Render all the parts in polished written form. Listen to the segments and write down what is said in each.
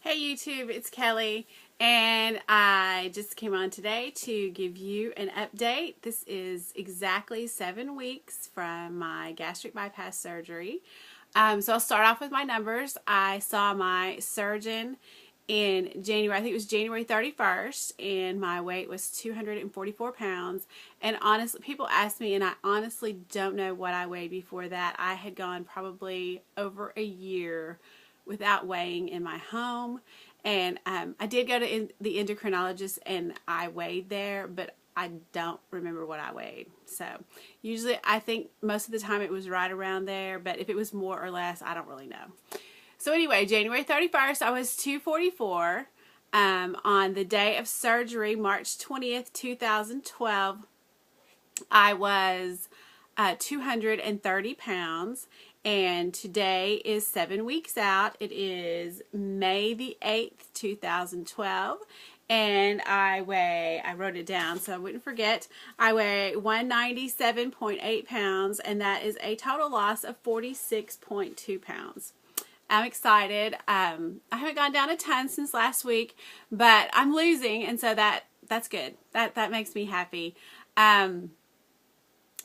Hey YouTube, it's Kelly, and I just came on today to give you an update. This is exactly 7 weeks from my gastric bypass surgery. So I'll start off with my numbers. I saw my surgeon in January, I think it was January 31st, and my weight was 244 pounds. And honestly, people ask me, and I honestly don't know what I weighed before that. I had gone probably over a year without weighing in my home, and I did go to the endocrinologist and I weighed there, but I don't remember what I weighed. So usually I think most of the time it was right around there, but if it was more or less, I don't really know. So anyway, January 31st, I was 244. On the day of surgery, March 20th, 2012, I was 230 pounds. And today is 7 weeks out. It is May the 8th, 2012. And I wrote it down so I wouldn't forget, I weigh 197.8 pounds, and that is a total loss of 46.2 pounds. I'm excited. I haven't gone down a ton since last week, but I'm losing, and so that's good. That makes me happy.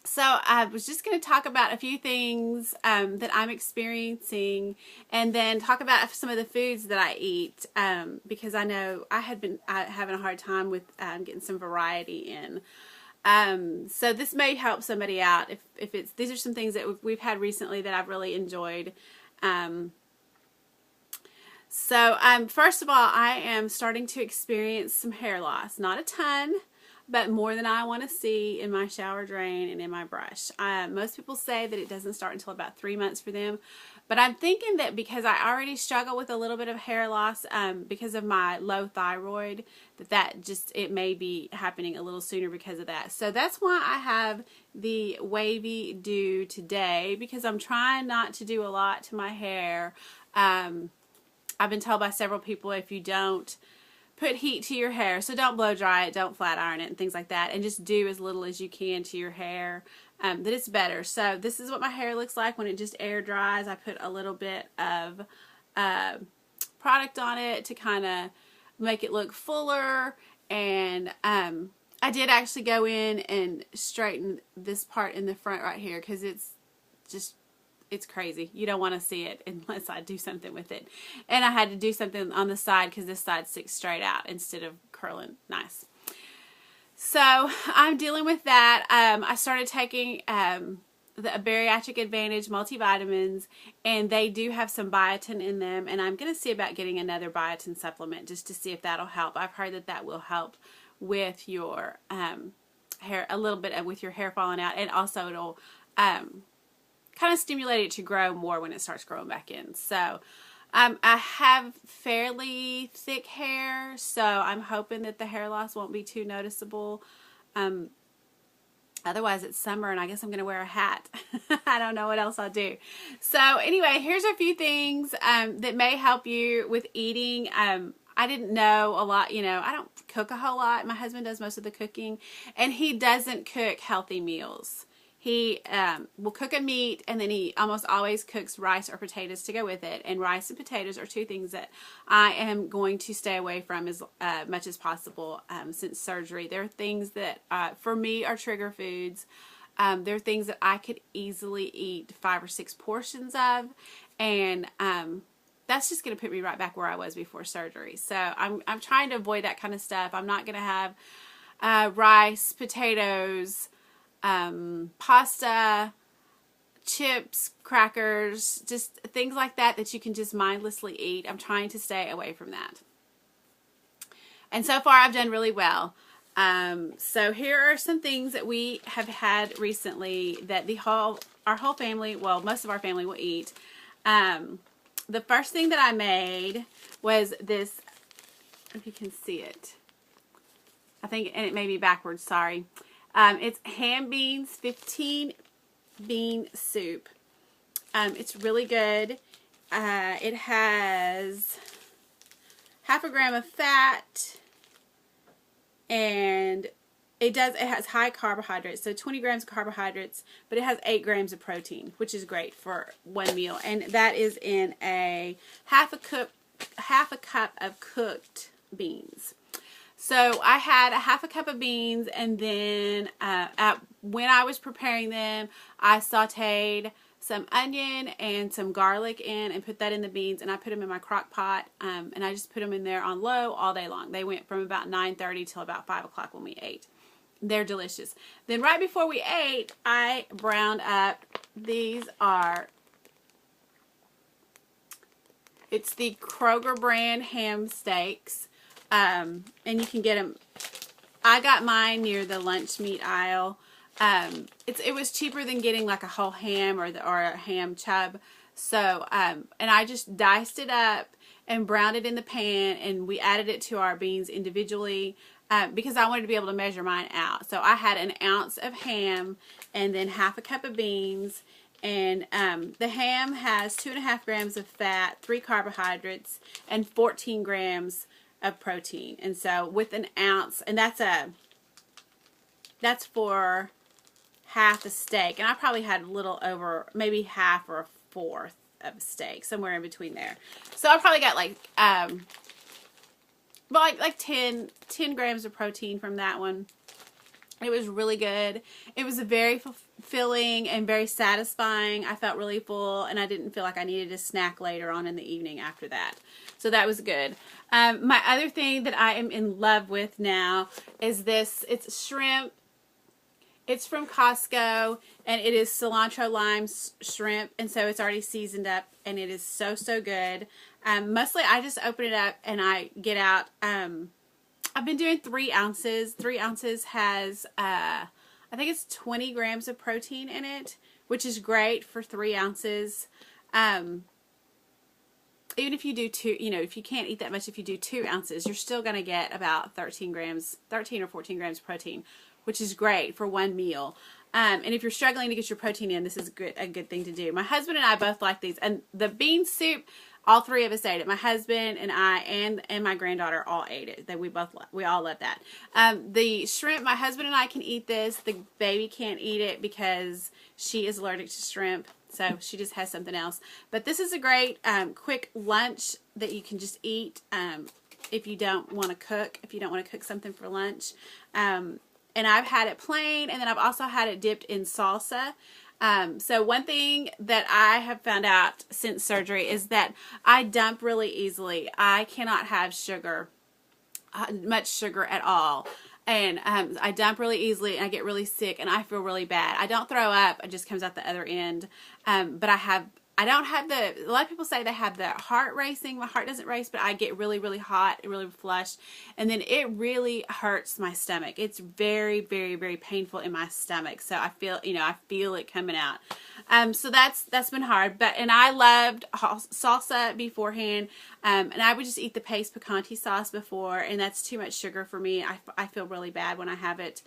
So I was just going to talk about a few things that I'm experiencing, and then talk about some of the foods that I eat, because I know I had been having a hard time with getting some variety in. So this may help somebody out if these are some things that we've had recently that I've really enjoyed. First of all, I am starting to experience some hair loss. Not a ton, but more than I want to see in my shower drain and in my brush. Most people say that it doesn't start until about 3 months for them, but I'm thinking that because I already struggle with a little bit of hair loss because of my low thyroid, it may be happening a little sooner because of that. So that's why I have the Wavy Dew today, because I'm trying not to do a lot to my hair. I've been told by several people, if you don't put heat to your hair, so don't blow dry it, don't flat iron it, and things like that, and just do as little as you can to your hair, that it's better. So this is what my hair looks like when it just air dries. I put a little bit of product on it to kind of make it look fuller, and I did actually go in and straighten this part in the front right here, because it's crazy. You don't want to see it unless I do something with it. And I had to do something on the side because this side sticks straight out instead of curling nice. So I'm dealing with that. I started taking the Bariatric Advantage multivitamins, and they do have some biotin in them, and I'm going to see about getting another biotin supplement just to see if that'll help. I've heard that will help with your hair, a little bit with your hair falling out, and also it'll kind of stimulate it to grow more when it starts growing back in. So I have fairly thick hair, so I'm hoping that the hair loss won't be too noticeable. Otherwise it's summer and I guess I'm going to wear a hat. I don't know what else I'll do. So anyway, here's a few things that may help you with eating. I didn't know a lot, I don't cook a whole lot. My husband does most of the cooking, and he doesn't cook healthy meals. He will cook a meat, and then he almost always cooks rice or potatoes to go with it. And rice and potatoes are two things that I am going to stay away from as much as possible since surgery. They're things that for me are trigger foods. They're things that I could easily eat 5 or 6 portions of, and that's just going to put me right back where I was before surgery. So I'm trying to avoid that kind of stuff. I'm not going to have rice, potatoes, pasta, chips, crackers, just things like that you can just mindlessly eat. I'm trying to stay away from that. And so far I've done really well. So here are some things that we have had recently that our whole family, well, most of our family will eat. The first thing that I made was this, if you can see it, I think, and it may be backwards, sorry. It's ham beans, 15 bean soup. It's really good. It has 1/2 gram of fat, and it has high carbohydrates, so 20 grams of carbohydrates, but it has 8 grams of protein, which is great for one meal. And that is in a 1/2 cup half a cup of cooked beans. So I had a half a cup of beans, and then when I was preparing them, I sauteed some onion and some garlic in and put that in the beans, and I put them in my crock pot, and I just put them in there on low all day long. They went from about 9:30 till about 5 o'clock when we ate. They're delicious. Then right before we ate, I browned up, it's the Kroger brand ham steaks. And you can get them. I got mine near the lunch meat aisle. It was cheaper than getting like a whole ham or a ham chub. So, and I just diced it up and browned it in the pan, and we added it to our beans individually, because I wanted to be able to measure mine out. So I had an ounce of ham and then half a cup of beans. And the ham has 2.5 grams of fat, 3 carbohydrates, and 14 grams of protein. And so with an ounce, and that's for half a steak, and I probably had a little over, maybe half or a fourth of a steak, somewhere in between there. So I probably got like 10 grams of protein from that one. It was really good. It was very fulfilling and very satisfying. I felt really full, and I didn't feel like I needed a snack later on in the evening after that. So that was good. My other thing that I am in love with now is this. It's shrimp. It's from Costco, and it is cilantro lime shrimp, and so it's already seasoned up, and it is so, so good. Mostly I just open it up and I get out, I've been doing 3 ounces. 3 ounces has, I think it's 20 grams of protein in it, which is great for 3 ounces. Even if you do 2, if you can't eat that much, if you do 2 ounces, you're still going to get about 13 or 14 grams of protein, which is great for one meal. And if you're struggling to get your protein in, this is a good thing to do. My husband and I both like these. And the bean soup, all 3 of us ate it. My husband and I and my granddaughter all ate it. We all love that. The shrimp, my husband and I can eat this. The baby can't eat it because she is allergic to shrimp. So she just has something else. But this is a great quick lunch that you can just eat if you don't want to cook. If you don't want to cook something for lunch. And I've had it plain, and then I've also had it dipped in salsa. So one thing that I have found out since surgery is that I dump really easily. I cannot have sugar, much sugar at all. And I dump really easily, and I get really sick, and I feel really bad. I don't throw up. It just comes out the other end. But I don't have a lot of people say they have the heart racing. My heart doesn't race, but I get really, really hot, really flushed, and then it really hurts my stomach. It's very, very, very painful in my stomach. So I feel it coming out. So that's been hard. And I loved salsa beforehand, and I would just eat the paste picante sauce before, and that's too much sugar for me. I feel really bad when I have it.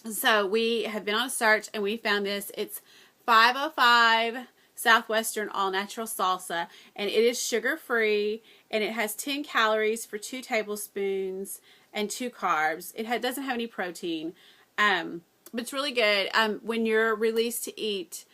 So we have been on a search, and we found this. It's 505 Southwestern all-natural salsa, and it is sugar-free, and it has 10 calories for 2 tablespoons and 2 carbs. It doesn't have any protein, but it's really good. When you're released to eat,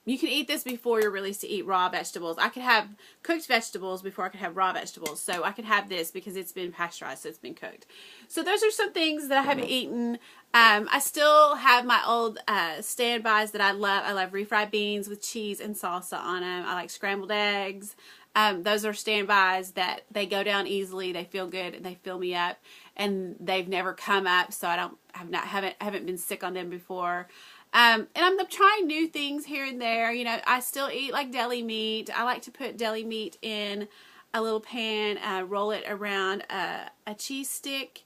you can eat this before you're released to eat raw vegetables. I could have cooked vegetables before I could have raw vegetables. So I could have this because it's been pasteurized, so it's been cooked. So those are some things that I haven't eaten. I still have my old standbys that I love. I love refried beans with cheese and salsa on them. I like scrambled eggs. Those are standbys that they go down easily. They feel good and they fill me up. And they've never come up, so I haven't been sick on them before. And I'm trying new things here and there. I still eat like deli meat. I like to put deli meat in a little pan, roll it around a cheese stick,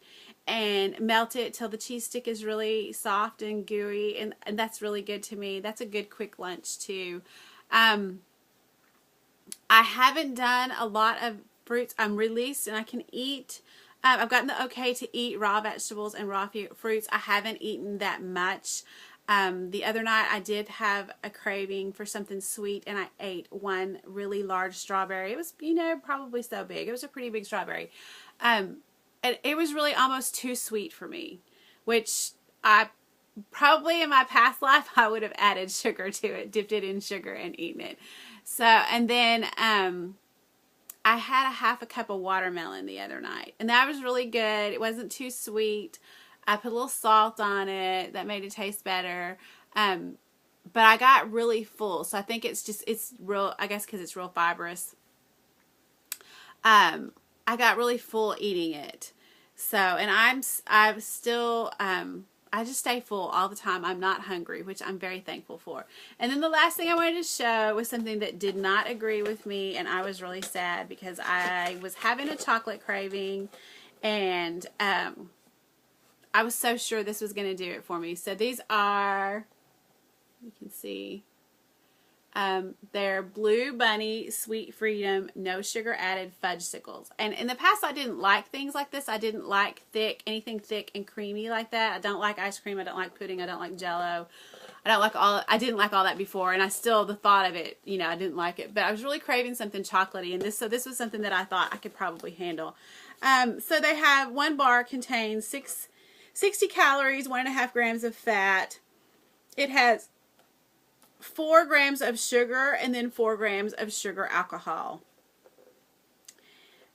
and melt it till the cheese stick is really soft and gooey. And that's really good to me. That's a good quick lunch too. I haven't done a lot of fruits. I'm released and I can eat. I've gotten the okay to eat raw vegetables and raw fruits. I haven't eaten that much. The other night I did have a craving for something sweet, and I ate one really large strawberry. It was, probably so big. It was a pretty big strawberry. And it was really almost too sweet for me, which I probably in my past life I would have added sugar to it, dipped it in sugar and eaten it. So, and then I had a half a cup of watermelon the other night, and that was really good. It wasn't too sweet. I put a little salt on it. That made it taste better. But I got really full, so I think it's real, I guess because it's real fibrous. I got really full eating it. So, and I'm still, I just stay full all the time. I'm not hungry, which I'm very thankful for. And then the last thing I wanted to show was something that did not agree with me, and I was really sad because I was having a chocolate craving, and I was so sure this was going to do it for me. So these are, you can see, they're Blue Bunny Sweet Freedom No Sugar Added Fudgesicles. And in the past I didn't like things like this. I didn't like anything thick and creamy like that. I don't like ice cream. I don't like pudding. I don't like Jell-O. I didn't like all that before, and I still, the thought of it, you know, I didn't like it. But I was really craving something chocolatey, and this was something that I thought I could probably handle. So they have, one bar contains 60 calories, 1.5 grams of fat. It has 4 grams of sugar and then 4 grams of sugar alcohol.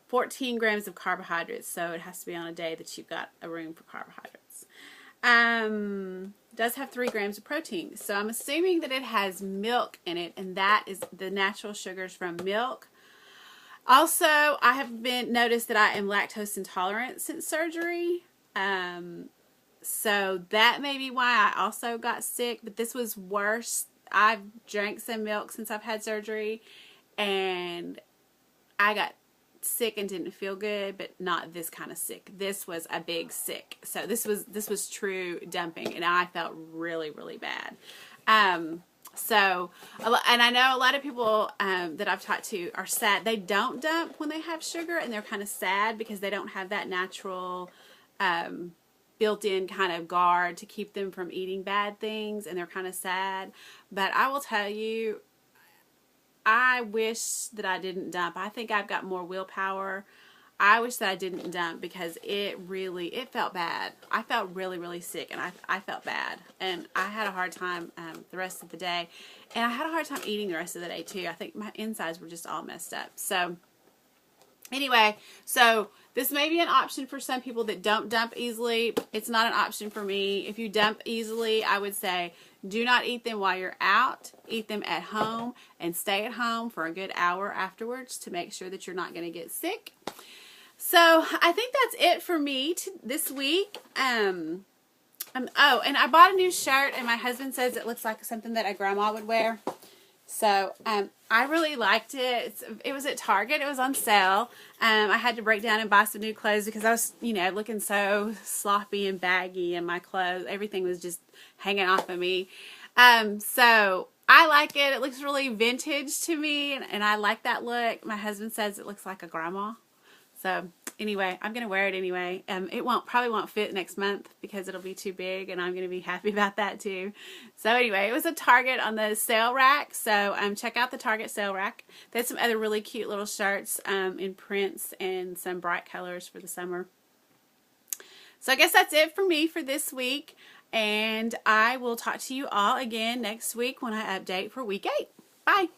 14 grams of carbohydrates, so it has to be on a day that you've got a room for carbohydrates. Does have 3 grams of protein, so I'm assuming that it has milk in it, and that is the natural sugars from milk. Also, I have noticed that I am lactose intolerant since surgery. So that may be why I also got sick, but this was worse. I've drank some milk since I've had surgery, and I got sick and didn't feel good, but not this kind of sick. This was a big sick. So this was true dumping, and I felt really, really bad. So, and I know a lot of people that I've talked to are sad. They don't dump when they have sugar, and they're kind of sad because they don't have that natural built-in kind of guard to keep them from eating bad things, and they're kind of sad. But I will tell you, I wish that I didn't dump. I think I've got more willpower. I wish that I didn't dump because it felt bad. I felt really, really sick, and I felt bad. And I had a hard time the rest of the day. And I had a hard time eating the rest of the day, too. I think my insides were just all messed up. So, anyway, so this may be an option for some people that don't dump easily. It's not an option for me. If you dump easily, I would say do not eat them while you're out. Eat them at home and stay at home for a good hour afterwards to make sure that you're not going to get sick. So I think that's it for me this week. Oh, and I bought a new shirt, and my husband says it looks like something that a grandma would wear. So I really liked it. It was at Target. It was on sale. I had to break down and buy some new clothes because I was, looking so sloppy and baggy in my clothes. Everything was just hanging off of me. So I like it. It looks really vintage to me, and I like that look. My husband says it looks like a grandma. So anyway, I'm going to wear it anyway. It probably won't fit next month because it'll be too big, and I'm going to be happy about that too. So anyway, it was a Target on the sale rack. So check out the Target sale rack. They had some other really cute little shirts in prints and some bright colors for the summer. So I guess that's it for me for this week. And I will talk to you all again next week when I update for week 8. Bye.